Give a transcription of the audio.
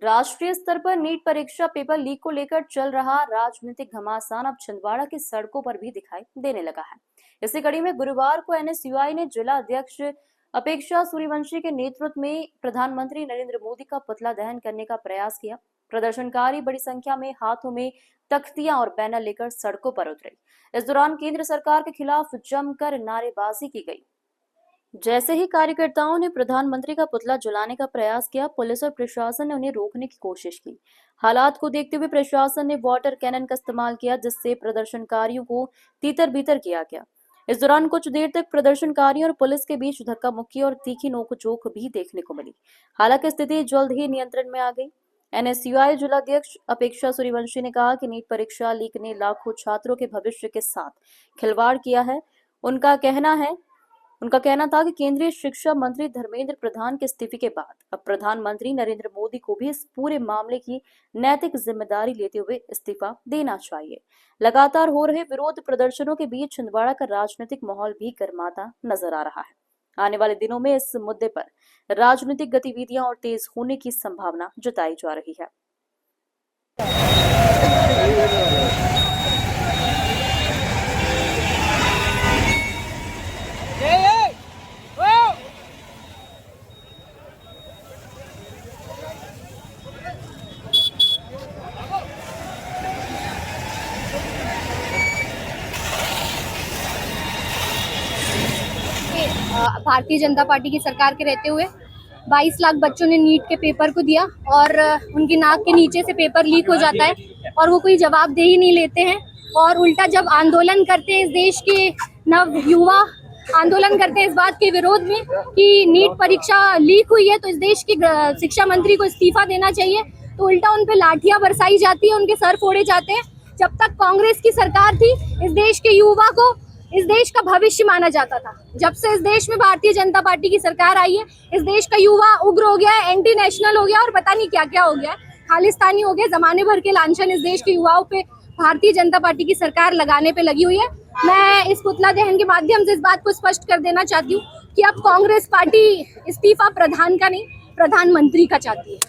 राष्ट्रीय स्तर पर नीट परीक्षा पेपर लीक को लेकर चल रहा राजनीतिक घमासान अब छिंदवाड़ा की सड़कों पर भी दिखाई देने लगा है। इसी कड़ी में गुरुवार को एनएसयूआई ने जिला अध्यक्ष अपेक्षा सूर्यवंशी के नेतृत्व में प्रधानमंत्री नरेंद्र मोदी का पुतला दहन करने का प्रयास किया। प्रदर्शनकारी बड़ी संख्या में हाथों में तख्तियां और बैनर लेकर सड़कों पर उतरे। इस दौरान केंद्र सरकार के खिलाफ जमकर नारेबाजी की गई। जैसे ही कार्यकर्ताओं ने प्रधानमंत्री का पुतला जलाने का प्रयास किया, पुलिस और प्रशासन ने उन्हें रोकने की कोशिश की। हालात को देखते हुए प्रशासन ने वाटर कैनन का इस्तेमाल किया, जिससे प्रदर्शनकारियों को तीतर बीतर किया गया। इस दौरान कुछ देर तक प्रदर्शनकारियों और पुलिस के बीच धक्का मुक्की और तीखी नोकझोंक भी देखने को मिली। हालांकि स्थिति जल्द ही नियंत्रण में आ गई। एनएसयूआई जिलाध्यक्ष अपेक्षा सूर्यवंशी ने कहा कि नीट परीक्षा लीक ने लाखों छात्रों के भविष्य के साथ खिलवाड़ किया है। उनका कहना था कि केंद्रीय शिक्षा मंत्री धर्मेंद्र प्रधान के इस्तीफे के बाद अब प्रधानमंत्री नरेंद्र मोदी को भी इस पूरे मामले की नैतिक जिम्मेदारी लेते हुए इस्तीफा देना चाहिए। लगातार हो रहे विरोध प्रदर्शनों के बीच छिंदवाड़ा का राजनीतिक माहौल भी गर्माता नजर आ रहा है। आने वाले दिनों में इस मुद्दे पर राजनीतिक गतिविधियां और तेज होने की संभावना जताई जा रही है। भारतीय जनता पार्टी की सरकार के रहते हुए 22 लाख बच्चों ने नीट के पेपर को दिया और उनकी नाक के नीचे से पेपर लीक हो जाता है और वो कोई जवाबदेही नहीं लेते हैं। और उल्टा जब आंदोलन करते हैं, इस देश के नव युवा आंदोलन करते हैं इस बात के विरोध में कि नीट परीक्षा लीक हुई है, तो इस देश के शिक्षा मंत्री को इस्तीफा देना चाहिए, तो उल्टा उन पे लाठियां बरसाई जाती है, उनके सर फोड़े जाते हैं। जब तक कांग्रेस की सरकार थी, इस देश के युवा को इस देश का भविष्य माना जाता था। जब से इस देश में भारतीय जनता पार्टी की सरकार आई है, इस देश का युवा उग्र हो गया है, एंटी नेशनल हो गया और पता नहीं क्या क्या हो गया है, खालिस्तानी हो गया। जमाने भर के लांछन इस देश के युवाओं पे भारतीय जनता पार्टी की सरकार लगाने पे लगी हुई है। मैं इस पुतला दहन के माध्यम से इस बात को स्पष्ट कर देना चाहती हूँ कि अब कांग्रेस पार्टी इस्तीफा प्रधान का नहीं, प्रधानमंत्री का चाहती है।